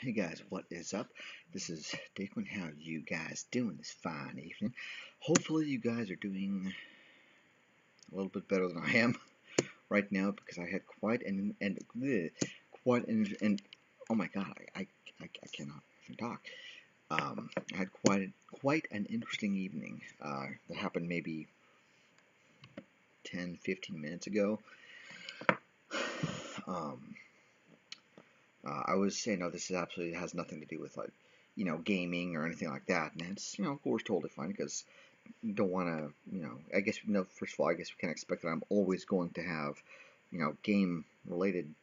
Hey guys, what is up? This is Dickman. How you guys doing this fine evening? Hopefully you guys are doing a little bit better than I am right now because I had quite an oh my god, I cannot even talk. I had quite an interesting evening that happened maybe 10, 15 minutes ago. Um, I was saying, no, this is absolutely has nothing to do with gaming or anything like that, and it's of course totally fine because don't want to, I guess, first of all, I guess we can expect that I'm always going to have, game related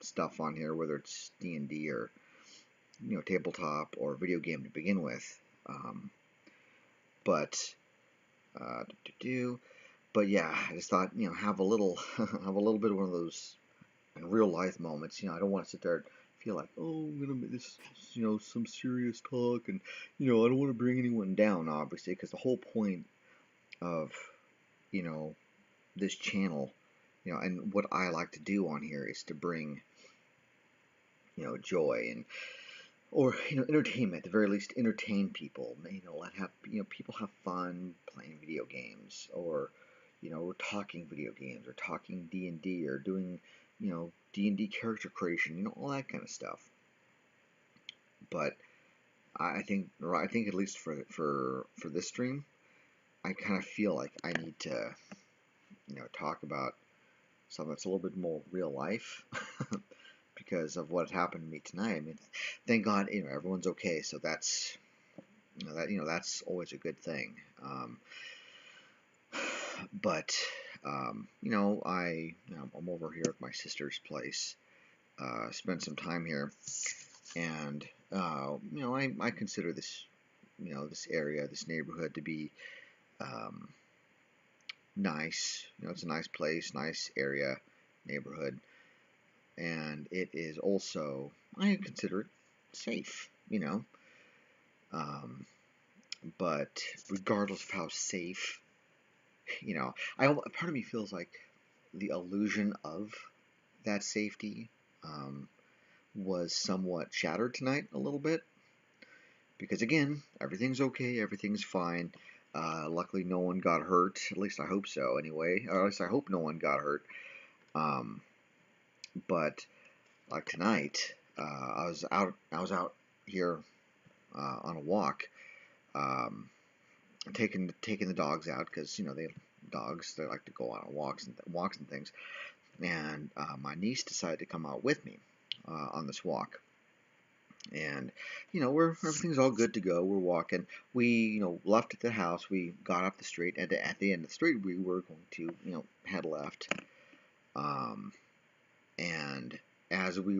stuff on here, whether it's D&D or, tabletop or video game to begin with. But, do, but yeah, I just thought, have a little, have a little bit of one of those in real life moments. I don't want to sit there and feel like, oh, I'm gonna make this, some serious talk, and I don't want to bring anyone down, obviously, because the whole point of you know this channel, and what I like to do on here is to bring joy and or entertainment, at the very least entertain people. Let have people have fun playing video games, or we're talking video games or talking D&D or doing D&D character creation, all that kind of stuff. But I think at least for this stream, I kind of feel like I need to talk about something that's a little bit more real life because of what happened to me tonight. I mean, thank God, everyone's okay. So that's that's always a good thing. But I'm over here at my sister's place. Spent some time here, and I consider this this area, this neighborhood to be um, nice. It's a nice place, nice area, neighborhood, and it is also, I consider it safe. Um, but regardless of how safe, part of me feels like the illusion of that safety was somewhat shattered tonight a little bit because again, everything's okay, everything's fine. Luckily, no one got hurt. At least I hope so. Anyway, or at least I hope no one got hurt. Um, but like tonight, I was out here on a walk, um, taking the dogs out because they like to go on walks and things. And my niece decided to come out with me on this walk. And everything's all good to go. We're walking. We left at the house. We got up the street, and at the end of the street, we were going to head left. Um, and as we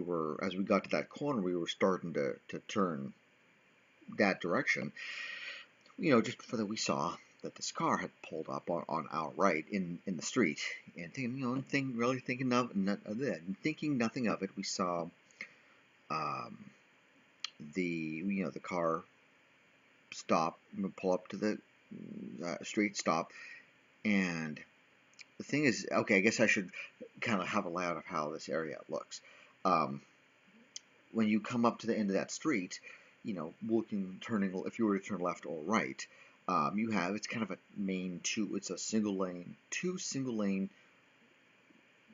got to that corner, we were starting to turn that direction. Just before that, we saw that this car had pulled up on our right in the street, and thinking nothing of it. We saw um, the car stop, pull up to the street, stop, and the thing is, okay, I guess I should kind of have a layout of how this area looks. Um, when you come up to the end of that street, turning, if you were to turn left or right, it's kind of a it's a two single lane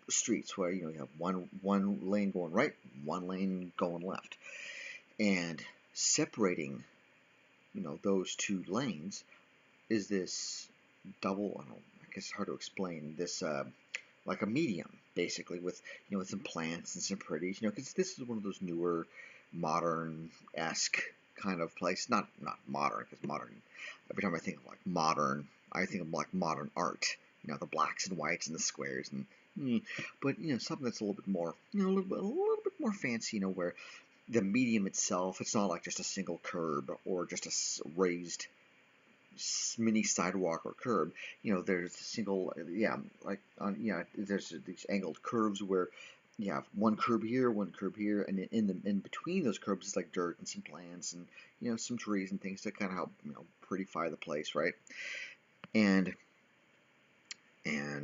streets where you have one lane going right, one lane going left, and separating those two lanes is this double. I guess it's hard to explain this. Like a medium, basically, with some plants and some pretties, because this is one of those newer, modern-esque kind of place. Not modern, because modern. Every time I think of like modern, I think of like modern art. The blacks and whites and the squares but something that's a little bit more, a little bit more fancy. Where the medium itself, it's not like just a single curb or just a raised mini sidewalk or curb. There's a single, there's these angled curves where you have one curb here, and in between those curbs is like dirt and some plants and some trees and things to kind of help prettify the place, right? And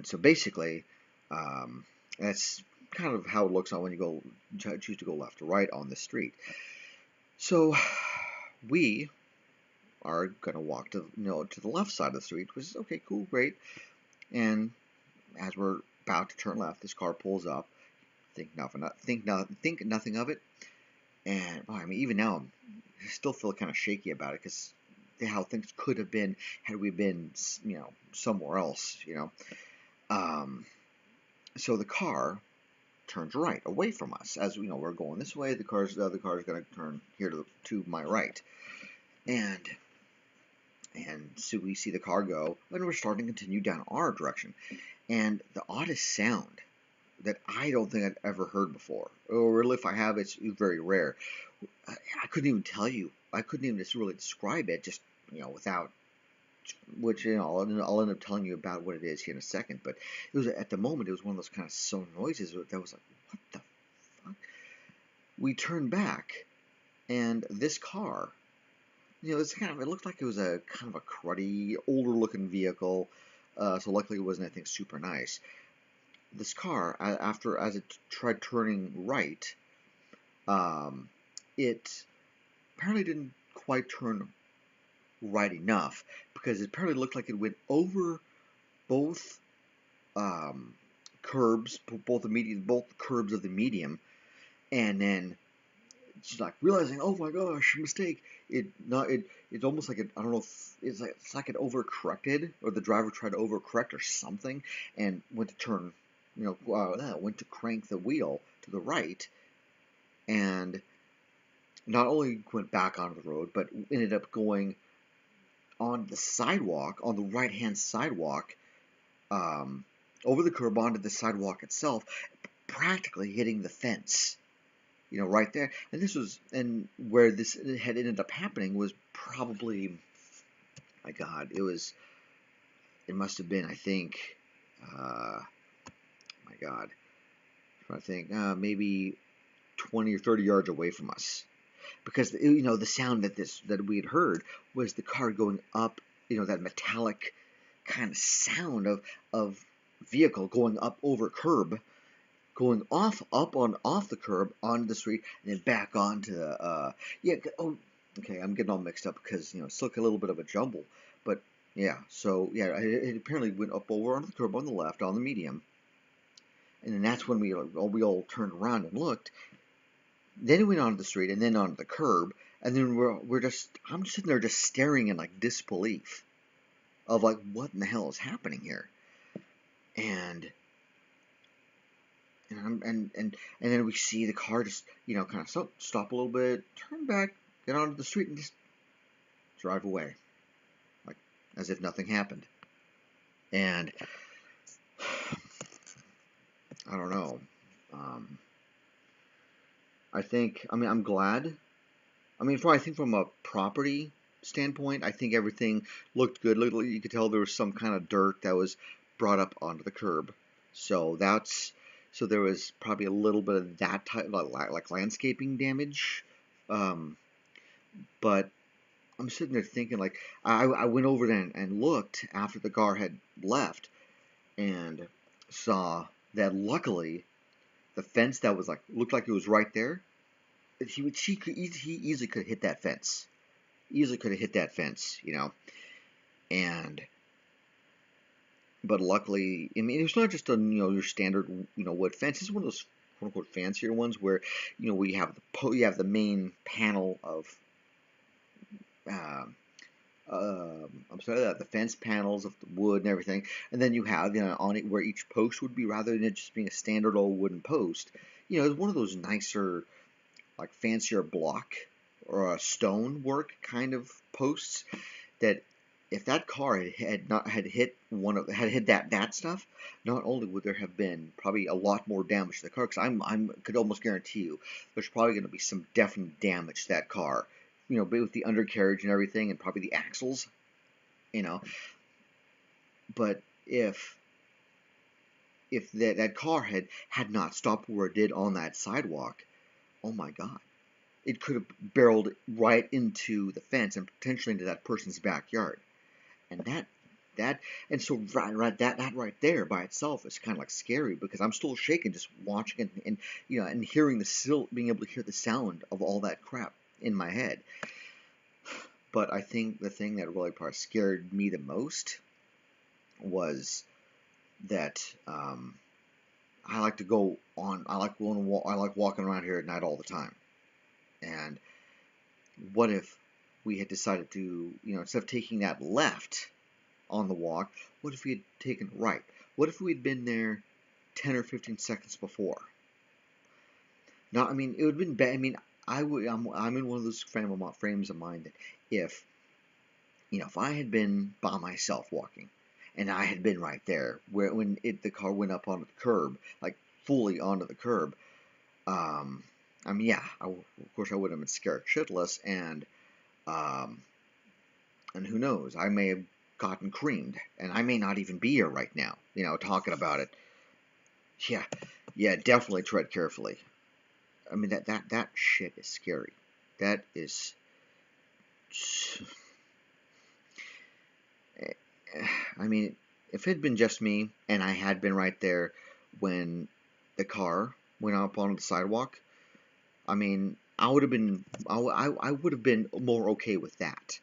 so basically, that's kind of how it looks on when you choose to go left or right on the street. So we are gonna walk to to the left side of the street, which is okay, cool, great. And as we're about to turn left, this car pulls up. Think nothing of it. And I mean, even now, I still feel kind of shaky about it because how things could have been had we been, somewhere else. Um, so the car turns right away from us. As we're going this way. The other car is going to turn here to my right, and so we see the car go, and we're starting to continue down our direction. And the oddest sound that I don't think I've ever heard before, or if I have, it's very rare. I couldn't even tell you. I couldn't even just really describe it, just without. Which I'll end up telling you about what it is here in a second. But it was at the moment it was one of those kind of so noises that was like, what the fuck? We turned back, and this car, it looked like it was a kind of a cruddy, older looking vehicle. So luckily it wasn't anything super nice. This car, as it tried turning right, it apparently didn't quite turn right enough because it apparently looked like it went over both curbs, both curbs of the medium, and then she's like realizing, oh my gosh, mistake. It's almost like I don't know if it's like it overcorrected, or the driver tried to overcorrect or something, and went to turn, went to crank the wheel to the right, and not only went back onto the road, but ended up going on the sidewalk, on the right-hand sidewalk, over the curb onto the sidewalk itself, practically hitting the fence, right there. And where this had ended up happening was probably, my God, it must have been, I think, my God, I think maybe 20 or 30 yards away from us. Because the sound that we had heard was the car going up, that metallic kind of sound of vehicle going up over curb, going off the curb onto the street, and then back onto the yeah. Oh, okay, I'm getting all mixed up because it's like a little bit of a jumble, but yeah. So yeah, it apparently went up over onto the curb on the left on the medium, and then that's when we all turned around and looked. Then we went onto the street and then onto the curb, and then I'm just sitting there just staring in like disbelief of like what in the hell is happening here, and and then we see the car just kind of stop a little bit, turn back, get onto the street, and just drive away, like as if nothing happened. And I don't know. I'm glad. I think from a property standpoint, I think everything looked good. You could tell there was some kind of dirt that was brought up onto the curb. So there was probably a little bit of that type, like landscaping damage. But I'm sitting there thinking, like, I went over there and looked after the car had left, and saw that luckily the fence that was like looked like it was right there. He easily could hit that fence. Easily could have hit that fence, and but luckily, it's not just a your standard wood fence. It's one of those quote unquote fancier ones where we have you have the main panel of uh, I'm sorry, the fence panels of the wood and everything, and then you have on it where each post would be, rather than it just being a standard old wooden post. It's one of those nicer, like fancier block or a stone work kind of posts that if that car had hit that stuff, not only would there have been probably a lot more damage to the car, because I could almost guarantee you there's probably going to be some definite damage to that car, with the undercarriage and everything, and probably the axles, you know. But if that car had not stopped where it did on that sidewalk, oh my God, it could have barreled right into the fence and potentially into that person's backyard. And so that right there by itself is kind of like scary, because I'm still shaking just watching it, and hearing being able to hear the sound of all that crap in my head. But I think the thing that really probably scared me the most was that I like to go on. I like going. I like walking around here at night all the time. And what if we had decided to, instead of taking that left on the walk, what if we had taken right? What if we had been there 10 or 15 seconds before? Now, I mean, it would have been bad. I mean, I'm in one of those frames of mind that if I had been by myself walking, and I had been right there when the car went up onto the curb, like fully onto the curb, I mean, yeah, of course I would have been scared shitless, um, and who knows, I may have gotten creamed, and I may not even be here right now, talking about it. Yeah, yeah, definitely tread carefully. I mean, that shit is scary. That is. I mean, if it had been just me and I had been right there when the car went up onto the sidewalk, I mean, I would have been I would have been more okay with that.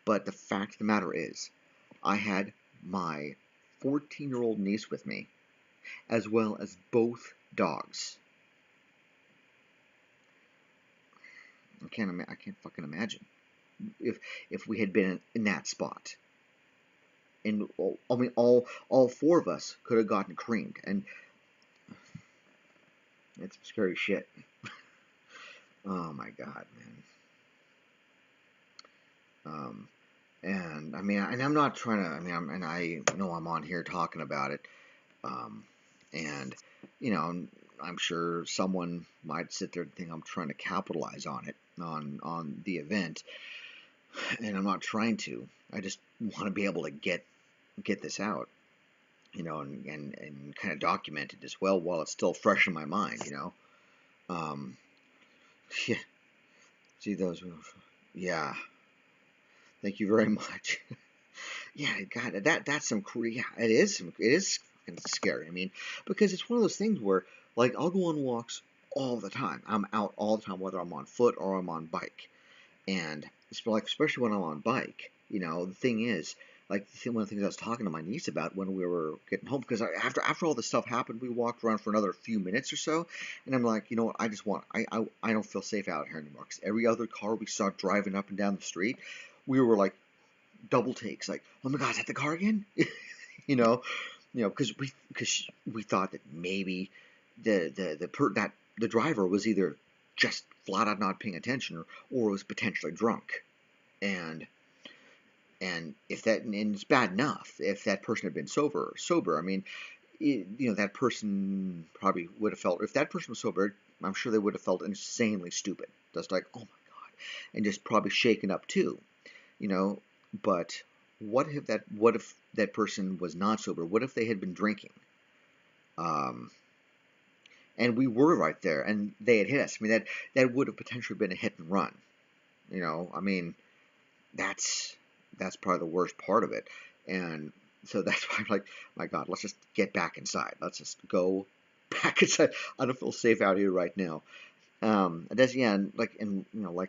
But the fact of the matter is, I had my 14-year-old niece with me, as well as both dogs. I can't fucking imagine if we had been in that spot. And I mean, all four of us could have gotten creamed, and it's scary shit. Oh my god, man. And I mean, and I'm not trying to. I mean, I know I'm on here talking about it. Um, and I'm sure someone might sit there and think I'm trying to capitalize on it, on the event, and I'm not trying to. I just want to be able to get this out, and kind of document it as well while it's still fresh in my mind, Um, yeah, see those, yeah. Thank you very much. Yeah, God, that's some yeah, it is fucking scary. I mean, because it's one of those things where like I'll go on walks all the time. I'm out all the time, whether I'm on foot or I'm on bike, and it's like especially when I'm on bike. The thing is, like one of the things I was talking to my niece about when we were getting home, because after all this stuff happened, we walked around for another few minutes or so, and I'm like, you know what, I just want I don't feel safe out here anymore because every other car we saw driving up and down the street, we were like double takes, like, oh my god, is that the car again? you know, because we thought that maybe the driver was either just flat out not paying attention or was potentially drunk, and if that and it's bad enough if that person had been sober. I mean, that person probably would have felt if that person was sober. I'm sure they would have felt insanely stupid, just like, oh my god, and just probably shaken up too, you know. But what if that person was not sober? What if they had been drinking? Um, and we were right there, and they had hit us. I mean, that would have potentially been a hit and run. I mean, that's probably the worst part of it. And so that's why I'm like, my God, let's just get back inside. Let's just go back inside. I don't feel safe out here right now. That's yeah, like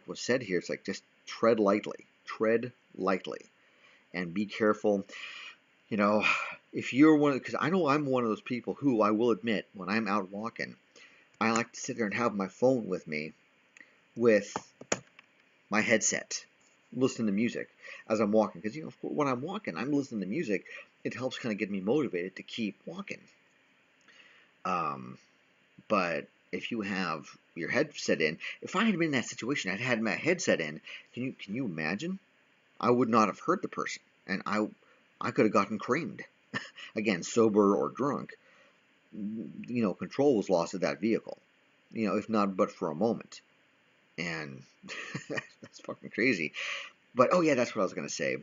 was said here, it's like just tread lightly, and be careful. You know, if you're because I know I'm one of those people who I will admit when I'm out walking, I like to sit there and have my phone with me with my headset, listening to music as I'm walking. Because when I'm walking, I'm listening to music. It helps kind of get me motivated to keep walking. But if you have your headset in, if I had been in that situation, I'd had my headset in. Can you imagine? I would not have hurt the person, and I could have gotten creamed. Again, sober or drunk. Control was lost of that vehicle. If not but for a moment. And that's fucking crazy. But oh yeah, that's what I was gonna say.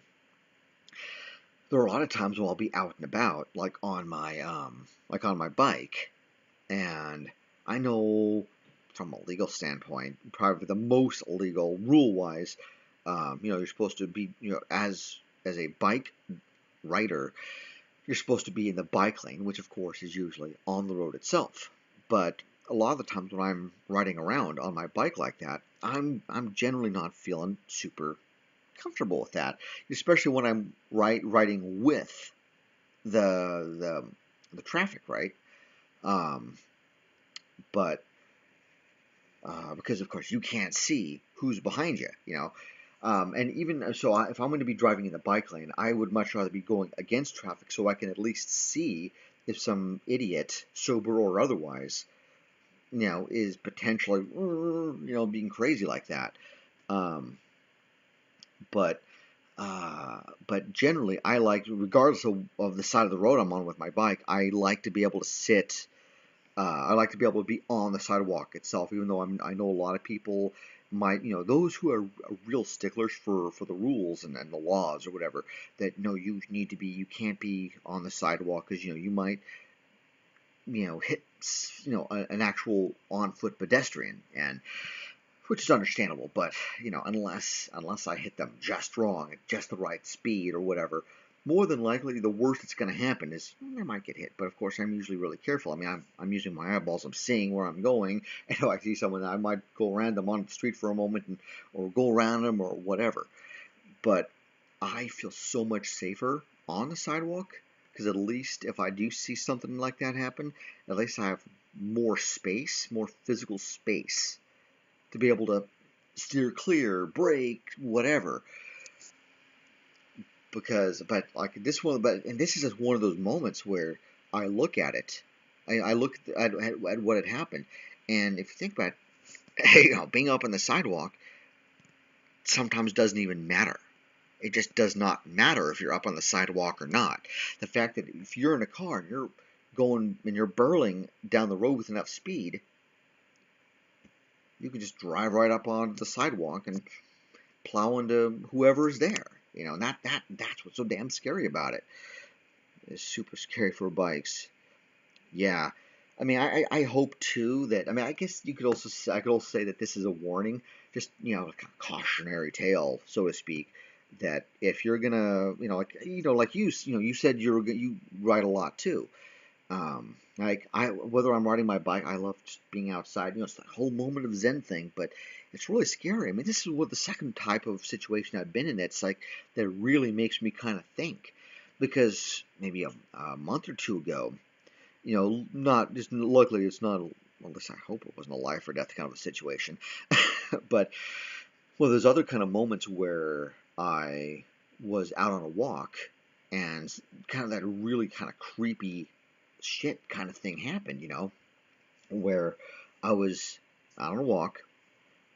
There are a lot of times when I'll be out and about, like on my bike, and I know from a legal standpoint, probably the most legal rule wise, you're supposed to be, as a bike rider, you're supposed to be in the bike lane, which of course is usually on the road itself. But a lot of the times when I'm riding around on my bike like that, I'm generally not feeling super comfortable with that, especially when I'm riding with the the traffic, right? Um, but because of course you can't see who's behind you, you know. And even so, if I'm going to be driving in the bike lane, I would much rather be going against traffic so I can at least see if some idiot, sober or otherwise, is potentially, being crazy like that. Um, but but generally, I like, regardless of the side of the road I'm on with my bike, I like to be able to sit. I like to be able to be on the sidewalk itself, even though I know a lot of people might, those who are real sticklers for the rules and the laws or whatever, that no, you can't be on the sidewalk because you might hit an actual on foot pedestrian, and which is understandable, but unless I hit them just wrong at just the right speed or whatever, more than likely the worst that's going to happen is I might get hit. But of course, I'm usually really careful. I mean, I'm using my eyeballs. I'm seeing where I'm going, and if I see someone, I might go around them on the street for a moment or go around them or whatever. But I feel so much safer on the sidewalk because at least if I do see something like that happen, at least I have more space, more physical space to be able to steer clear, brake, whatever. But like this one, and this is just one of those moments where I look at it, I look at what had happened, and if you think about it, being up on the sidewalk sometimes doesn't even matter. It just does not matter if you're up on the sidewalk or not. The fact that if you're in a car and you're going and you're burling down the road with enough speed, you can just drive right up onto the sidewalk and plow into whoever is there. And that's what's so damn scary about it. It's super scary for bikes. Yeah. I mean, I hope too that, I mean, I guess I could also say that this is a warning, just, like a cautionary tale, so to speak, that if you're gonna, like you said you ride a lot too. Like whether I'm riding my bike, I love just being outside. It's that whole moment of Zen thing, but it's really scary. I mean, this is what the second type of situation I've been in that's like that really makes me kind of think, because maybe a month or two ago, not just luckily it's not. Well, at least I hope it wasn't a life or death kind of a situation, but well, there's other kind of moments where I was out on a walk and kind of that really kind of creepy shit kind of thing happened, where I was out on a walk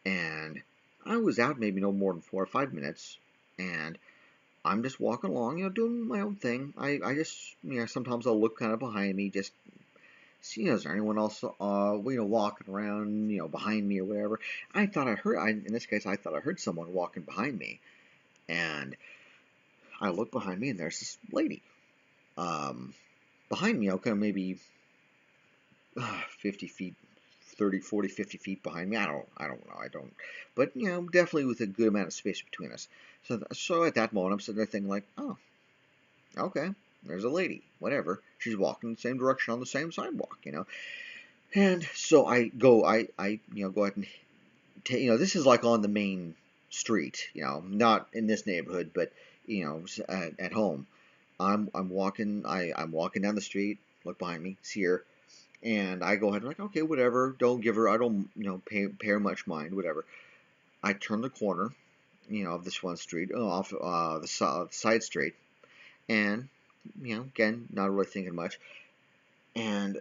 and I was out maybe no more than 4 or 5 minutes, and I'm just walking along, doing my own thing. I just, sometimes I'll look kind of behind me, just see, is there anyone else, walking around, behind me or whatever. In this case, I thought I heard someone walking behind me, and I look behind me, and there's this lady, um, behind me, okay, maybe 50 feet, 30, 40, 50 feet behind me. I don't know. I don't, but definitely with a good amount of space between us. So at that moment, I'm sitting there thinking like, oh, okay, there's a lady, whatever. She's walking in the same direction on the same sidewalk. And so I go ahead and this is like on the main street, not in this neighborhood, but at home. I'm walking, I'm walking down the street, look behind me, see her, and I go ahead and like, okay, whatever, don't give her, I don't, pay her much mind, whatever. I turn the corner, of this one street, off the side street, and, again, not really thinking much, and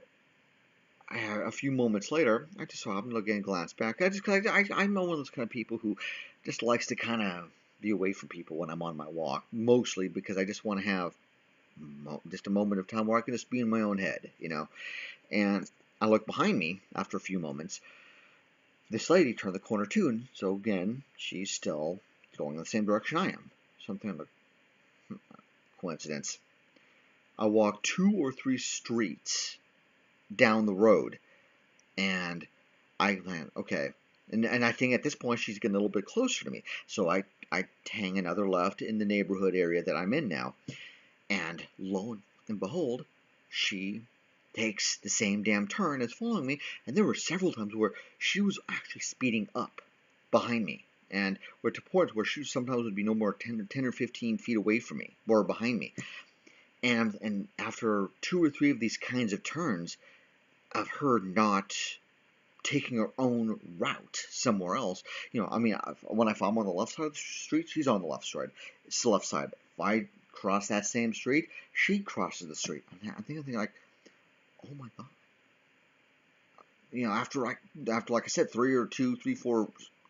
a few moments later, I just saw him looking and glance back. I'm one of those kind of people who just likes to kind of be away from people when I'm on my walk, mostly because I just want to have just a moment of time where I can just be in my own head. And I look behind me after a few moments. This lady turned the corner too, and so again, she's still going in the same direction I am. Something of a coincidence. I walk 2 or 3 streets down the road, and I went, okay. And I think at this point she's getting a little bit closer to me. So I hang another left in the neighborhood area that I'm in now. And lo and behold, she takes the same damn turn as following me, and there were several times where she was actually speeding up behind me, and were to points where she sometimes would be no more 10 or 15 feet away from me, or behind me. And after 2 or 3 of these kinds of turns, of her not taking her own route somewhere else. I mean, if I'm on the left side of the street, she's on the left side. It's the left side. If I cross that same street, she crosses the street. I'm thinking like, oh my god. After like I said, 4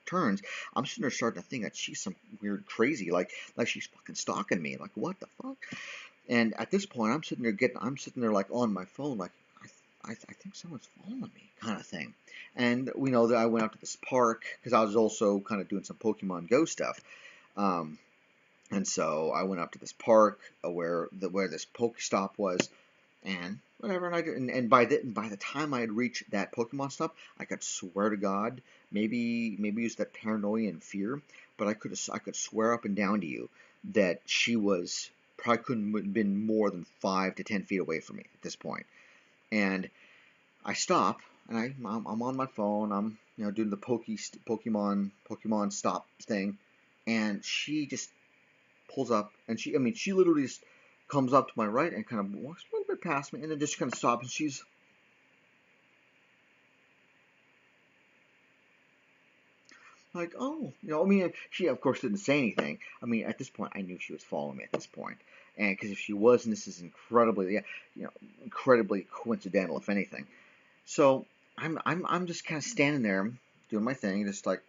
turns, I'm sitting there starting to think that she's some weird crazy, like she's fucking stalking me. Like what the fuck? And at this point, I'm sitting there like on my phone, like I think someone's following me, kind of thing. And we know that I went out to this park because I was also kind of doing some Pokemon Go stuff. Um, and so I went up to this park where this Pokestop was, and whatever. And by the time I had reached that Pokemon stop, I could swear to God, maybe use that paranoia and fear, but I could swear up and down to you that she was probably couldn't have been more than 5 to 10 feet away from me at this point. And I stop, and I'm on my phone. I'm doing the Pokemon stop thing, and she just pulls up, and she literally just comes up to my right and kind of walks a little bit past me, and then just kind of stops, and she's like, oh, I mean, she of course didn't say anything. I mean, at this point, I knew she was following me at this point, and because if she was, and this is incredibly coincidental, if anything. So I'm just kind of standing there doing my thing, just like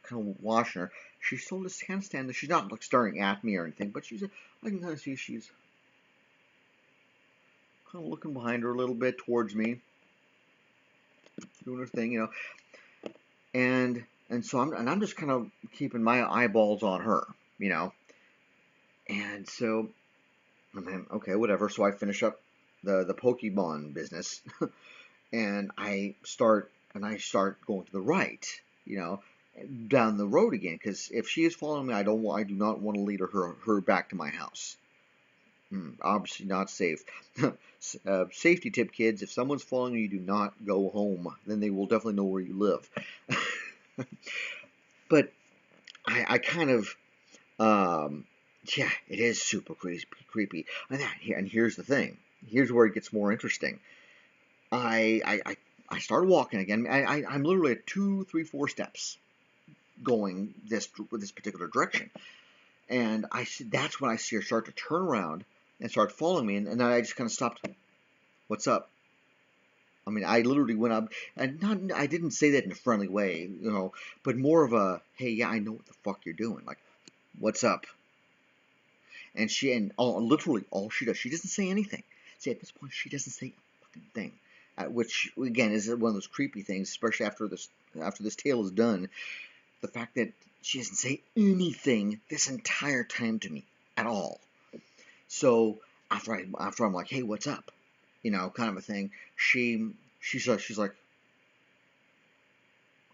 kind of watching her. She's still just kind of standing there. She's not like staring at me or anything, but I can kind of see she's kind of looking behind her a little bit towards me, doing her thing. And so I'm just kind of keeping my eyeballs on her, you know. And so I'm like, okay, whatever. So I finish up the Pokemon business, and I start going to the right, down the road again. Because if she is following me, I do not want to lead her back to my house. Obviously not safe. Safety tip, kids: if someone's following you, do not go home. Then they will definitely know where you live. But I kind of, yeah, it is super creepy. And here's the thing. Here's where it gets more interesting. I started walking again. I'm literally at 2, 3, 4 steps going this particular direction, and that's when I see her start to turn around and start following me, and then I just kind of stopped. What's up? I mean, I literally went up, and I didn't say that in a friendly way, but more of a, hey, yeah, I know what the fuck you're doing. Like, what's up? Literally all she does, she doesn't say anything. See, at this point, she doesn't say a fucking thing. Which again is one of those creepy things, especially after this tale is done. The fact that she doesn't say anything this entire time to me at all. So after I'm like, hey, what's up? Kind of a thing. She's like,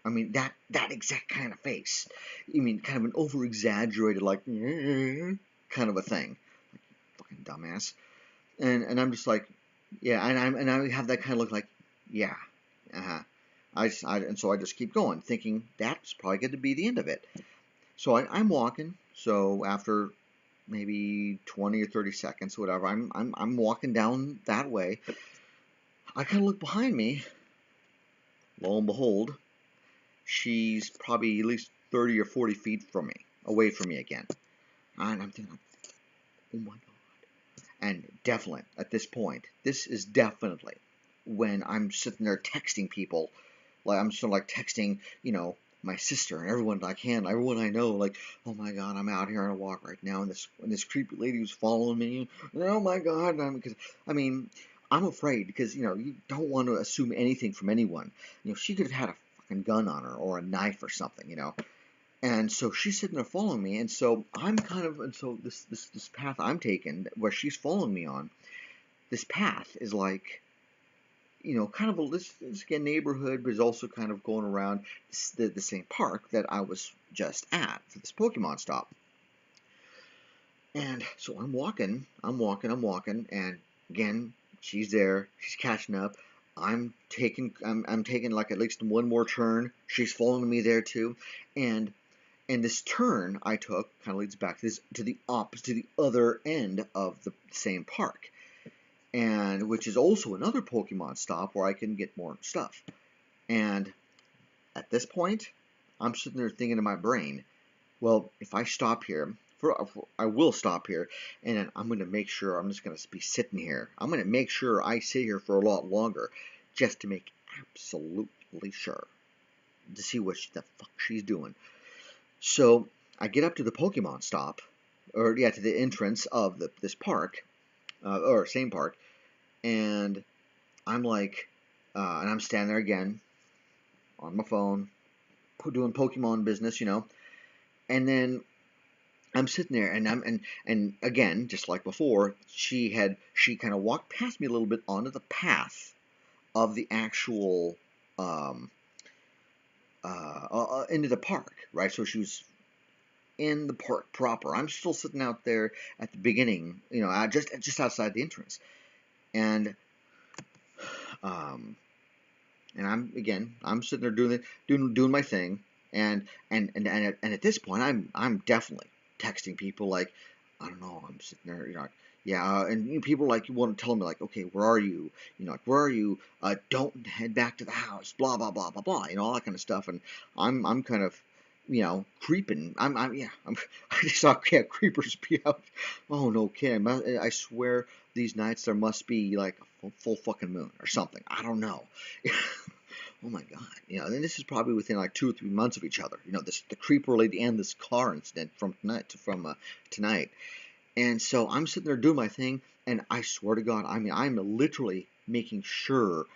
I mean, that exact kind of face. I mean, kind of an over exaggerated, like, kind of a thing. Like, fucking dumbass. And I'm just like, yeah, and I have that kind of look like, yeah, uh-huh. And so I just keep going, thinking that's probably going to be the end of it. So I'm walking. So after maybe 20 or 30 seconds, whatever, I'm walking down that way. I kind of look behind me. Lo and behold, she's probably at least 30 or 40 feet from me, away from me again. And I'm thinking, oh my god. And definitely, at this point, this is definitely when I'm sitting there texting people. Like, I'm sort of like texting, my sister and everyone everyone I know, like, oh my god, I'm out here on a walk right now, and this creepy lady who's following me, oh my god, I'm afraid because, you don't want to assume anything from anyone. She could have had a fucking gun on her or a knife or something, And so she's sitting there following me, and so this path I'm taking, where she's following me on, this path is like, kind of this again neighborhood, but is also kind of going around the same park that I was just at for this Pokemon stop. And so I'm walking, and again, she's there, she's catching up. I'm taking like at least one more turn. She's following me there too, and this turn I took kind of leads back to this to the opposite to the other end of the same park, and which is also another Pokemon stop where I can get more stuff. And at this point, I'm sitting there thinking in my brain, well, if I stop here, I will stop here, and then I'm going to make sure I'm just going to be sitting here. I'm going to make sure I sit here for a lot longer, just to make absolutely sure to see what the fuck she's doing. So I get up to the Pokemon stop, or yeah, to the entrance of this park, or same park, and I'm like, and I'm standing there again on my phone, doing Pokemon business, and then I'm sitting there, and and again, just like before, she kind of walked past me a little bit onto the path of the actual um, into the park, right? So she was in the park proper. I'm still sitting out there at the beginning, just outside the entrance, and um, I'm sitting there doing my thing, and at this point I'm definitely texting people like, I don't know, I'm sitting there, like, yeah, and people like, you want to tell me like, okay, where are you, like, where are you, don't head back to the house, blah blah blah blah blah, all that kind of stuff. And I'm kind of, creeping. I'm yeah, I just saw, yeah, creepers be out. Oh, no kidding. I swear these nights there must be like a full fucking moon or something. I don't know. Oh my god. And this is probably within like 2 or 3 months of each other. The creeper lady and this car incident from tonight. And so I'm sitting there doing my thing, and I swear to God, I mean, I'm literally making sure,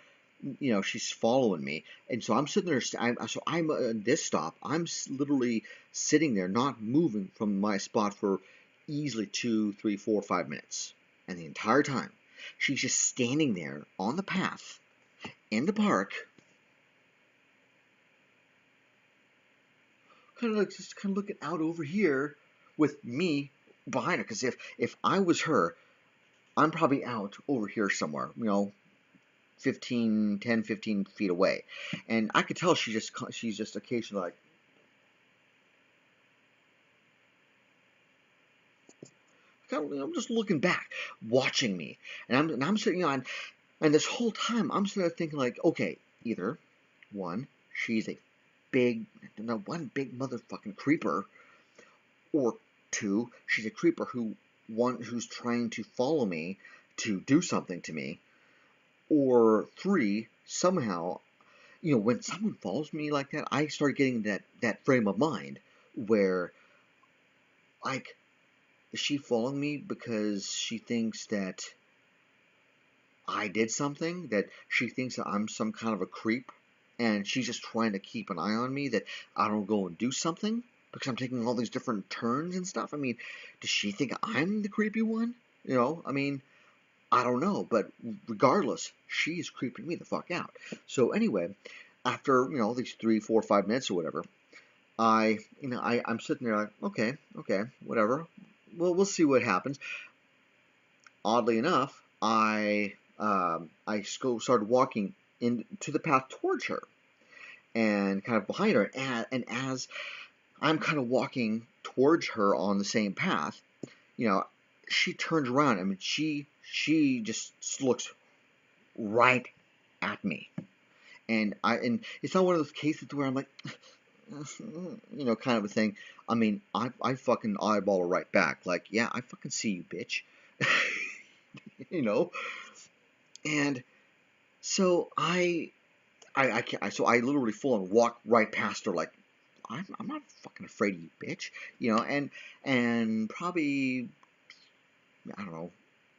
she's following me. And so I'm sitting there. I'm at this stop. I'm literally sitting there, not moving from my spot for easily 2, 3, 4, 5 minutes, and the entire time, she's just standing there on the path in the park, kind of like just kind of looking out over here with me behind her. Because if I was her, I'm probably out over here somewhere, 15 feet away, and I could tell she's just occasionally like, I'm just looking back, watching me, and I'm sitting on, and this whole time I'm sitting there thinking like, okay, either one, she's a big, one big motherfucking creeper, or two, she's a creeper who's trying to follow me to do something to me, or three, somehow, when someone follows me like that, I start getting that frame of mind where, like, is she following me because she thinks that I did something, that she thinks that I'm some kind of a creep, and she's just trying to keep an eye on me, that I don't go and do something because I'm taking all these different turns and stuff? I mean, does she think I'm the creepy one? I mean, I don't know, but regardless, she's creeping me the fuck out. So anyway, after these 3, 4, 5 minutes or whatever, I'm sitting there like, okay, whatever. Well, we'll see what happens. Oddly enough, I started walking into the path towards her and kind of behind her, and as I'm kind of walking towards her on the same path, you know, she turns around. I mean, she just looks right at me, and it's not one of those cases where I'm like, kind of a thing. I mean, I fucking eyeball her right back, like, yeah, I fucking see you, bitch, you know. And so so I literally full on walk right past her, like, I'm not fucking afraid of you, bitch, and probably, I don't know,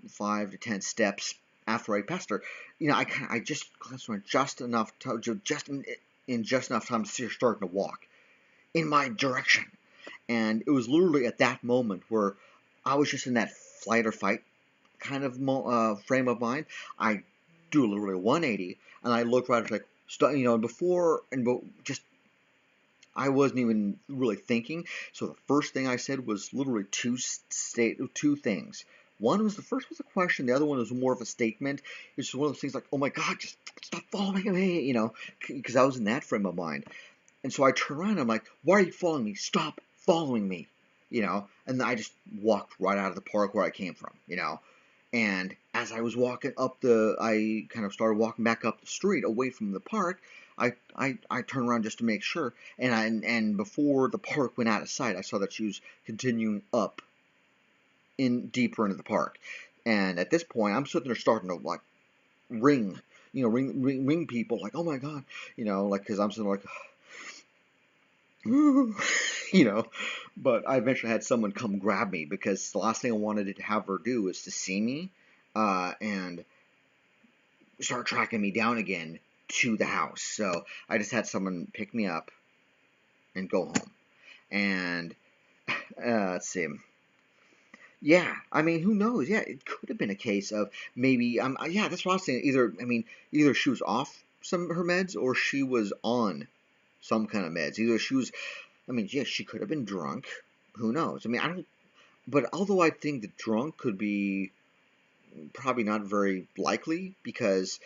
5 to 10 steps after I passed her, I just glanced around just enough to, in just enough time to see her starting to walk in my direction. And it was literally at that moment where I was just in that flight or fight kind of frame of mind. I do literally a 180, and I look right, like, before, and just I wasn't even really thinking. So the first thing I said was literally two things. One was the first was a question. The other one was more of a statement. It's just one of those things like, "Oh my God, just stop following me," because I was in that frame of mind. And so I turn around and I'm like, "Why are you following me? Stop following me," And I just walked right out of the park where I came from. And as I was walking I kind of started walking back up the street away from the park. I turned around just to make sure, and before the park went out of sight, I saw that she was continuing up in deeper into the park. And at this point, I'm sitting there starting to like ring, ring people like, "Oh my God," like because I'm sitting there like, you know. But I eventually had someone come grab me because the last thing I wanted to have her do was to see me, and start tracking me down again to the house. So I just had someone pick me up and go home. And let's see. Yeah, I mean, who knows? Yeah, it could have been a case of maybe. Yeah, that's what I was saying. Either she was off some of her meds or she was on some kind of meds. Either she was. I mean, yeah, she could have been drunk. Who knows? I mean, I don't. But although I think the drunk could be probably not very likely because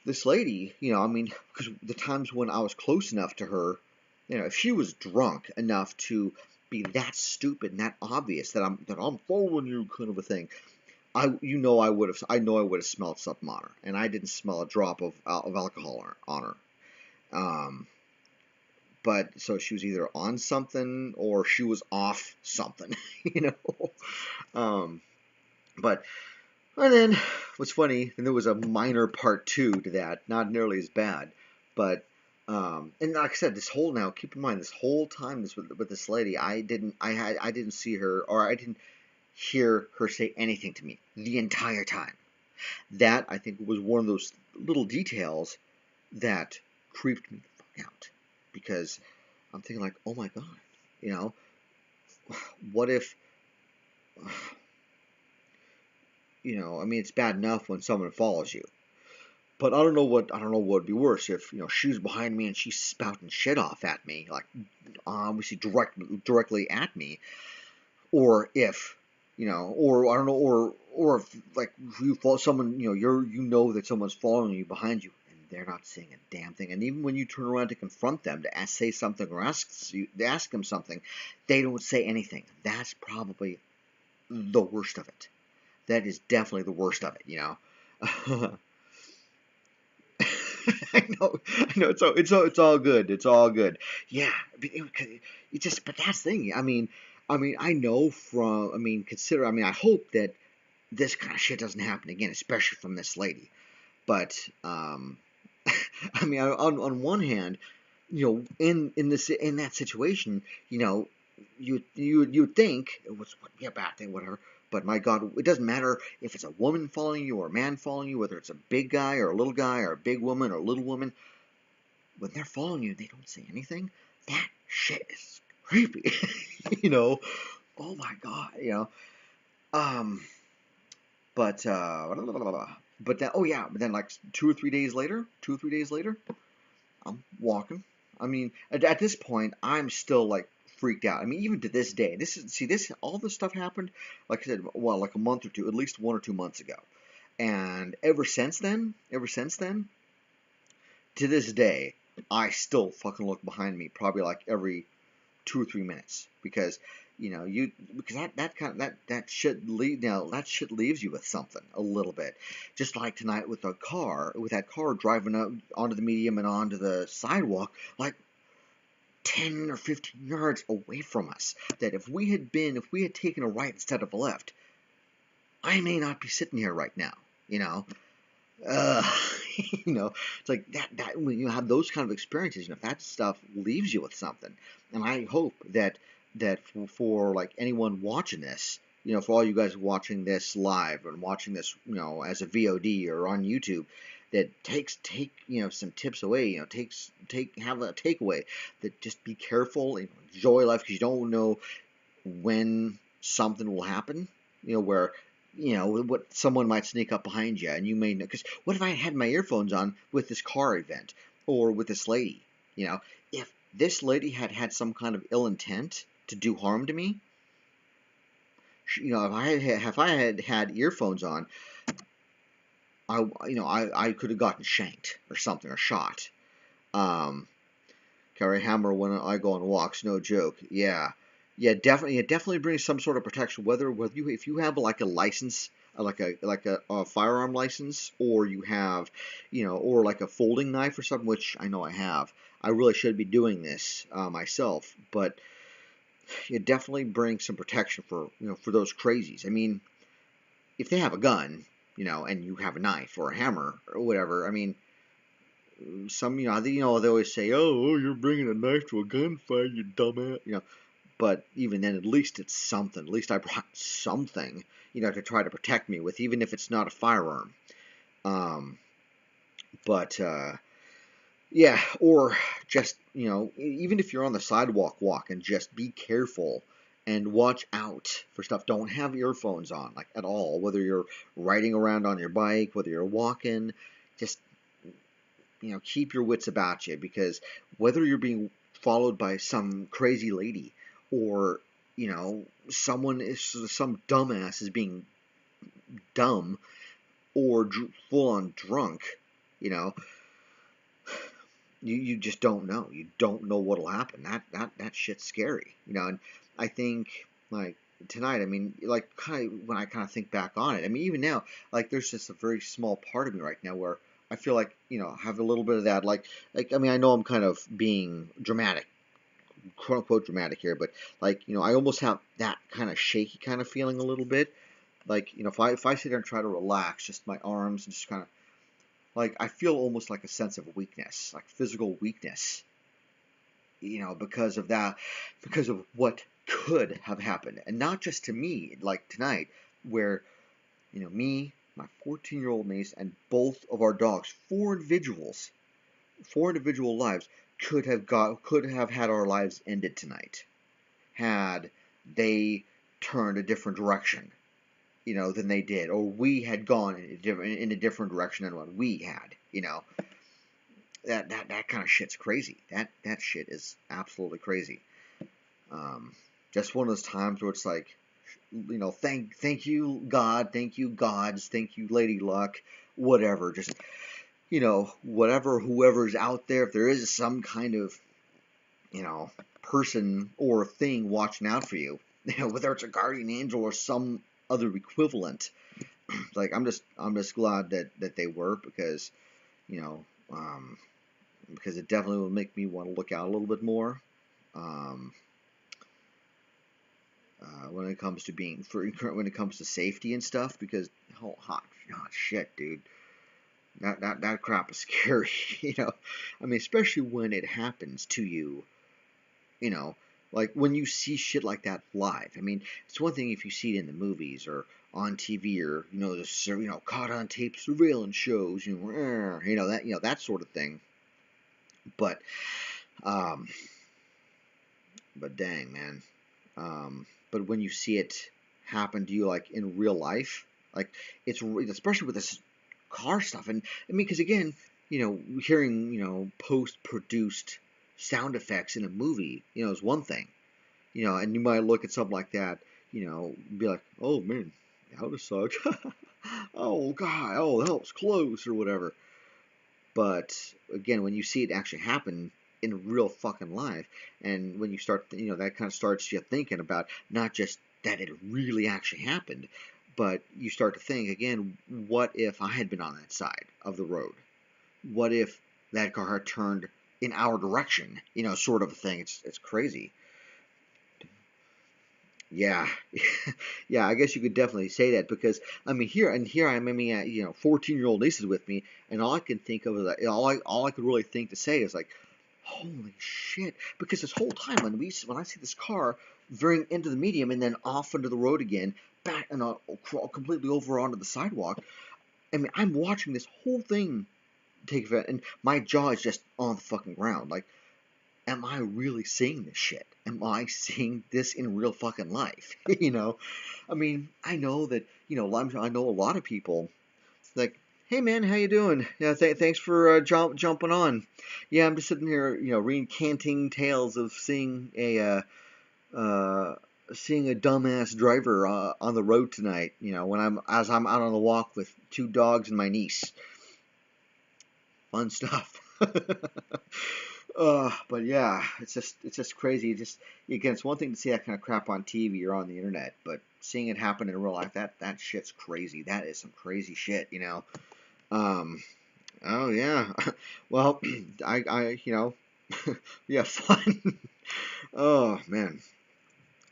this lady, I mean, because the times when I was close enough to her, if she was drunk enough to be that stupid and that obvious that I'm following you kind of a thing, I would have smelled something on her, and I didn't smell a drop of alcohol on her. Um, but so she was either on something or she was off something, you know. Um, but And then, what's funny, and there was a minor part two to that, not nearly as bad, but and like I said, keep in mind, this whole time with this lady, I didn't see her or I didn't hear her say anything to me the entire time. That I think was one of those little details that creeped me the fuck out because I'm thinking like, oh my God, you know, what if I mean, it's bad enough when someone follows you. But I don't know what would be worse if she's behind me and she's spouting shit off at me, like obviously directly at me, or if or I don't know, or if like you follow someone, that someone's following you behind you and they're not saying a damn thing, and even when you turn around to confront them to say something or ask them something, they don't say anything. That's probably the worst of it. That is definitely the worst of it. It's all good. It's all good. Yeah, but that's the thing. I mean, I know from. I hope that this kind of shit doesn't happen again, especially from this lady. But I mean, on one hand, in that situation, you think it was a bad thing, whatever. But my God, it doesn't matter if it's a woman following you or a man following you, whether it's a big guy or a little guy or a big woman or a little woman. When they're following you, they don't say anything. That shit is creepy. you know. Oh my God. Um. But But then like 2 or 3 days later, I'm walking. I mean, at this point, I'm still like freaked out. I mean, even to this day, all this stuff happened, like I said, well, like a month or two, at least 1 or 2 months ago, and ever since then, to this day, I still fucking look behind me, probably like every 2 or 3 minutes, because because that shit leaves you with something a little bit, just like tonight with that car driving up onto the medium and onto the sidewalk like 10 or 15 yards away from us, that if we had taken a right instead of a left, I may not be sitting here right now. you know uh, it's like that when you have those kind of experiences, that stuff leaves you with something. And I hope that for like anyone watching this, for all you guys watching this live and watching this, as a VOD or on YouTube, that take some tips away, have a takeaway, that just be careful and enjoy life, because you don't know when something will happen, where what someone might sneak up behind you, and you may know. Because what if I had my earphones on with this car event or with this lady? You know, if this lady had had some kind of ill intent to do harm to me, if I had had earphones on, I could have gotten shanked or something, or shot. Um, Carry a hammer when I go on walks, no joke. Yeah, yeah, definitely. It definitely brings some sort of protection. Whether you if you have like a license, like a firearm license, or you have, or like a folding knife or something, which I know I have. I really should be doing this myself, but it definitely brings some protection for those crazies. I mean, if they have a gun, and you have a knife or a hammer or whatever, I mean, they always say, "Oh, you're bringing a knife to a gunfight, you dumbass," But even then, at least it's something. At least I brought something, to try to protect me with, even if it's not a firearm. Um, but yeah, or just even if you're on the sidewalk walking, just be careful and watch out for stuff. Don't have earphones on, like, at all. Whether you're riding around on your bike, whether you're walking, just keep your wits about you, because whether you're being followed by some crazy lady, or some dumbass is being dumb, or full on drunk, you know, you just don't know. You don't know what'll happen. That shit's scary, And I think, like, tonight, I mean, like, kind of when I kind of think back on it, I mean, even now, like, there's just a very small part of me right now where I feel like, have a little bit of that, like, I mean, I know I'm kind of being dramatic, quote unquote dramatic here, but, like, I almost have that kind of shaky kind of feeling a little bit. Like, if I sit there and try to relax, just my arms, and just kind of, like, I feel almost like a sense of weakness, like physical weakness, because of that, because of what could have happened. And not just to me, like tonight, where, me, my 14-year-old niece, and both of our dogs, four individual lives, could have had our lives ended tonight, had they turned a different direction, than they did, or we had gone in a different direction than what we had. That kind of shit's crazy. That shit is absolutely crazy. Um, just one of those times where it's like, thank you God, thank you gods, thank you Lady Luck, whatever. Just, whatever, whoever's out there, if there is some kind of, person or thing watching out for you, whether it's a guardian angel or some other equivalent. Like, I'm just glad that they were, because, you know, um, because it definitely will make me want to look out a little bit more. Um, when it comes to when it comes to safety and stuff, because hot shit, dude, that crap is scary. I mean, especially when it happens to you. You know, like when you see shit like that live. I mean, it's one thing if you see it in the movies or on TV, or the caught on tape surveillance shows. That sort of thing. But um, but dang, man. But when you see it happen to you, like, in real life, like, it's especially with this car stuff, and I mean, because again, hearing post-produced sound effects in a movie, is one thing, and you might look at something like that, be like, oh man, that would suck. Oh god, oh that was close, or whatever. But again, when you see it actually happen in real fucking life, and when you start, that kind of starts you thinking about not just that it really actually happened, but you start to think again, what if I had been on that side of the road? What if that car had turned in our direction? Sort of a thing. It's crazy. Yeah, yeah. I guess you could definitely say that, because I mean, here I am. I mean, 14-year-old niece is with me, and all I can think of is like, all I could really think to say is like, holy shit! Because this whole time when I see this car veering into the medium and then off into the road again, back and completely over onto the sidewalk. I mean, I'm watching this whole thing take effect, and my jaw is just on the fucking ground. Like, am I really seeing this shit? Am I seeing this in real fucking life? I mean, I know that, I know a lot of people, like, Hey man, how you doing? Yeah, thanks for jumping on. Yeah, I'm just sitting here, recanting tales of uh, seeing a dumbass driver on the road tonight. When I'm out on the walk with two dogs and my niece. Fun stuff. But yeah, it's just crazy. Again, it's one thing to see that kind of crap on TV or on the internet, but seeing it happen in real life, that shit's crazy. That is some crazy shit. Um, oh yeah. Well, yeah, fun. Oh man,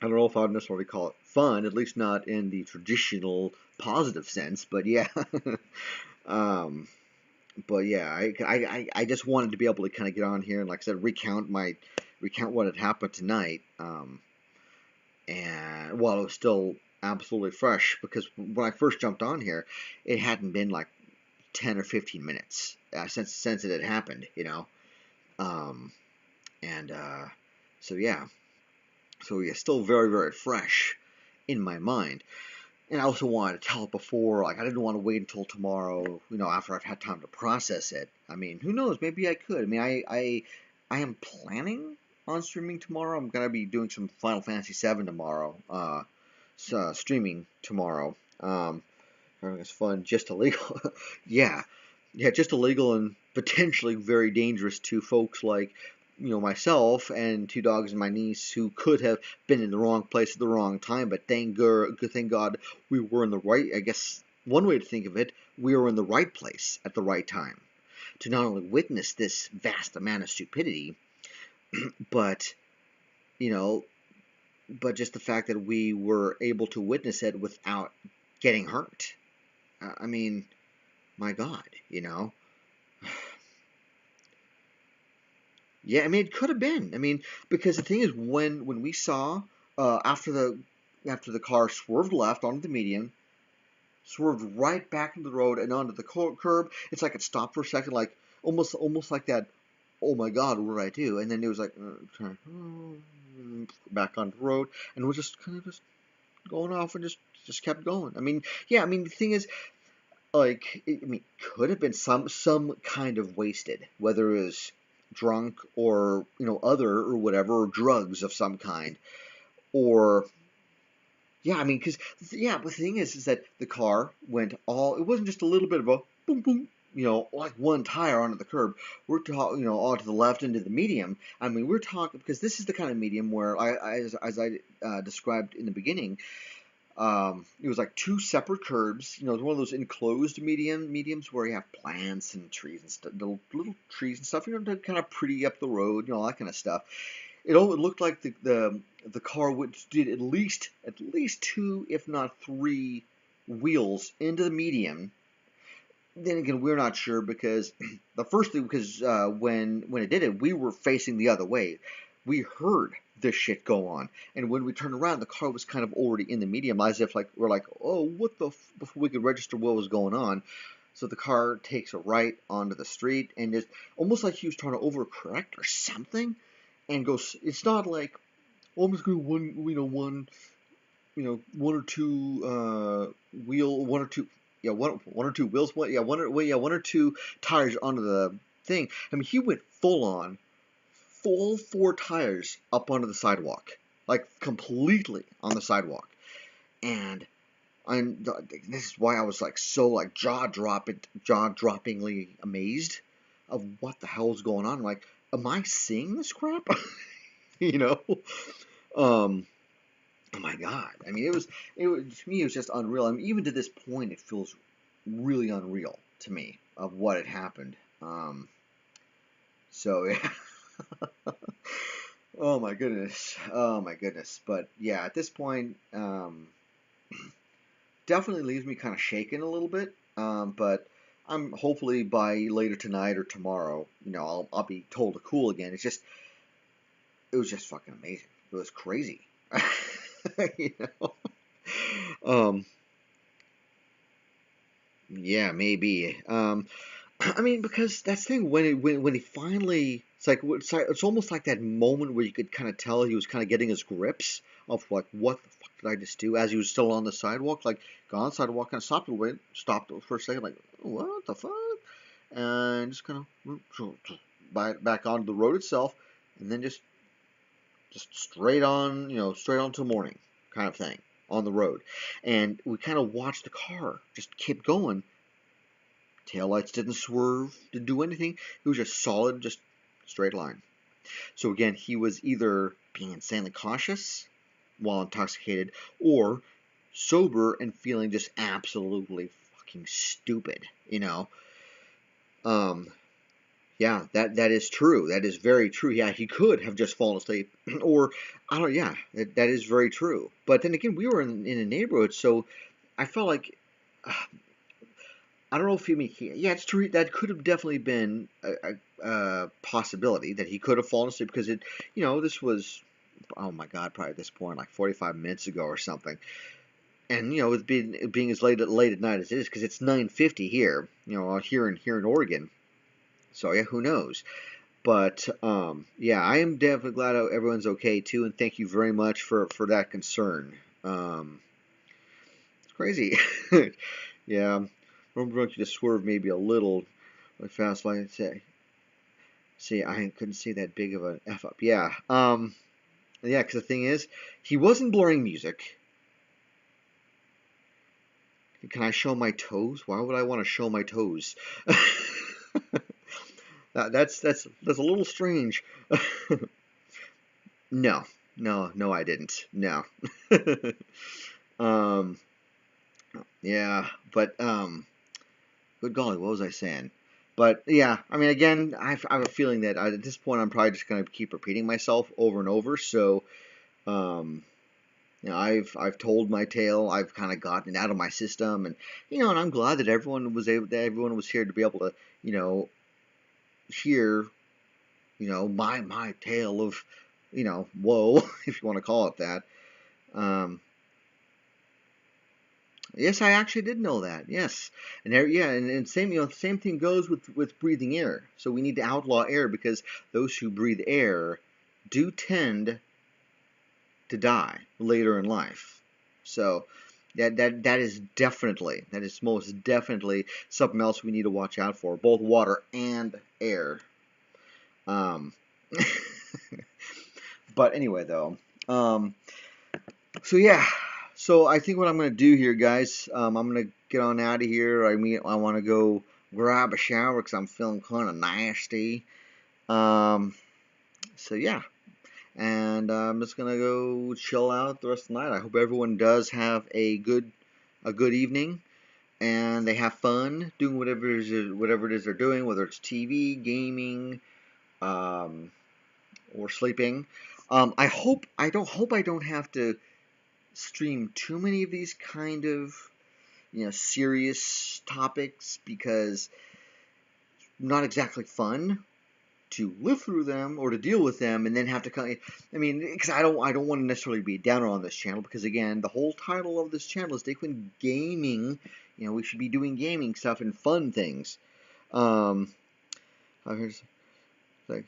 I don't know if I'd necessarily call it fun, at least not in the traditional positive sense, but yeah. um, but yeah, I just wanted to be able to kind of get on here and, like I said, recount what had happened tonight. And while it was still absolutely fresh, because when I first jumped on here, it hadn't been like 10 or 15 minutes since it had happened. Um, and so yeah, still very very fresh in my mind. And I also wanted to tell it before, like I didn't want to wait until tomorrow, after I've had time to process it. I mean, who knows? Maybe I could. I mean, I am planning on streaming tomorrow. I'm gonna be doing some Final Fantasy VII tomorrow. So, streaming tomorrow. It's fun, just illegal. Yeah, yeah, just illegal and potentially very dangerous to folks like myself and two dogs and my niece who could have been in the wrong place at the wrong time. But thank God we were in the right. I guess one way to think of it, we were in the right place at the right time to not only witness this vast amount of stupidity, but you know, but just the fact that we were able to witness it without getting hurt. I mean, my God. Yeah, I mean, it could have been. I mean, because the thing is, when we saw after the car swerved left onto the median, swerved right back into the road and onto the curb, it's like it stopped for a second, like almost like that. Oh my God, what did I do? And then it was like turn back onto the road, and we're just kind of just going off and just kept going. I mean, yeah, I mean, the thing is, like, I mean, could have been some kind of wasted, whether it was drunk or other or whatever, or drugs of some kind, or yeah, I mean, because yeah, the thing is that the car went all. It wasn't just a little bit of a boom boom. Like one tire onto the curb. We're talking, all to the left into the medium. I mean, we're talking because this is the kind of medium where as I described in the beginning, it was like two separate curbs. It's one of those enclosed mediums where you have plants and trees and stuff, little trees and stuff. To kind of pretty up the road, all that kind of stuff. It looked like the car did at least two, if not three, wheels into the medium. Then again, we're not sure because the first thing, because when it did it, we were facing the other way. We heard this shit go on, and when we turned around, the car was kind of already in the medium, as if like we're like, oh, what the before we could register what was going on. So the car takes a right onto the street, and it's almost like he was trying to overcorrect or something, and goes. It's not like almost going one or two one or two one or two wheels, one or two tires onto the thing. I mean, he went full on, full four tires up onto the sidewalk, like completely on the sidewalk. And this is why I was like so like jaw-droppingly amazed of what the hell is going on. Like, am I seeing this crap? you know, um, Oh my God! I mean, it was to me. It was just unreal. I mean, even to this point, it feels really unreal to me of what had happened. So yeah. Oh my goodness. Oh my goodness. But yeah, at this point, definitely leaves me kind of shaken a little bit. But I'm hopefully by later tonight or tomorrow, I'll be told to cool again. It was just fucking amazing. It was crazy. you know. Um, yeah, maybe. I mean, because that's the thing when he finally, it's almost like that moment where you could kind of tell he was kind of getting his grips of like what the fuck did I just do? As he was still on the sidewalk, like got on the sidewalk, kind of stopped a little bit, stopped for a second, like what the fuck, and just kind of back onto the road itself, and then just straight on, straight on to morning, kind of thing on the road, and we kind of watched the car just keep going. Taillights didn't swerve, didn't do anything. It was just solid, just straight line. So again, he was either being insanely cautious while intoxicated, or sober and feeling just absolutely fucking stupid, Um, yeah, that is true. That is very true. Yeah, he could have just fallen asleep, or I don't. Yeah, that is very true. But then again, we were in a neighborhood, so I felt like I don't know if yeah, it's true. That could have definitely been a possibility that he could have fallen asleep because this was, oh my God, probably at this point like 45 minutes ago or something. And with being as late at night as it is, because it's 9:50 here, here in Oregon. So yeah, who knows? But yeah, I am definitely glad everyone's okay too, and thank you very much for that concern. It's crazy. Yeah, I'm going to just swerve maybe a little fast, like I say. See, I couldn't see that big of an F up. Yeah. Yeah, because the thing is, he wasn't blurring music. Can I show my toes? Why would I want to show my toes? That's a little strange. No, no, I didn't. No. um, yeah, but good golly, what was I saying? But yeah, I mean, again, I have a feeling that at this point I'm probably just going to keep repeating myself over and over. So, um, I've told my tale. I've kind of gotten it out of my system, and and I'm glad that everyone was here to be able to hear my tale of woe, if you want to call it that. Um, Yes, I actually did know that. Yes, and there, yeah, and same thing goes with breathing air. So we need to outlaw air because those who breathe air do tend to die later in life. So that is most definitely something else we need to watch out for, both water and air. Um, but anyway, though, so yeah. So I think what I'm going to do here, guys, I'm going to get on out of here. I want to go grab a shower because I'm feeling kind of nasty. So yeah, and I'm just going to go chill out the rest of the night. I hope everyone does have a good evening, and they have fun doing whatever it is they're doing, whether it's TV, gaming, um, or sleeping. I don't have to stream too many of these kind of serious topics because not exactly fun to live through them or to deal with them and then have to kind of, I mean, because I don't want to necessarily be a downer on this channel because again the whole title of this channel is Daquin Gaming. We should be doing gaming stuff and fun things. Here's like,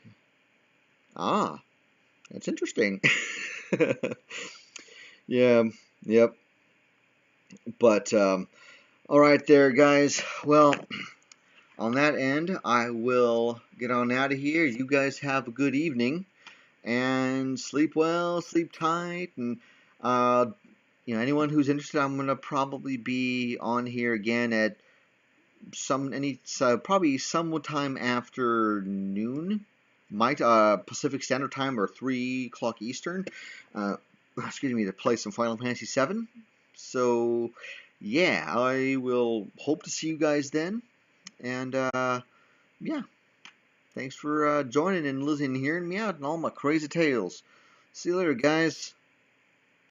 that's interesting. Yeah, yep. But all right there, guys. Well, on that end, I will get on out of here. You guys have a good evening and sleep well, sleep tight, and anyone who's interested, I'm gonna probably be on here again at probably sometime after noon, Pacific Standard Time or 3 o'clock Eastern. Excuse me, to play some Final Fantasy VII. So yeah, I will hope to see you guys then. And yeah, thanks for joining and listening, hearing me out and all my crazy tales. See you later, guys.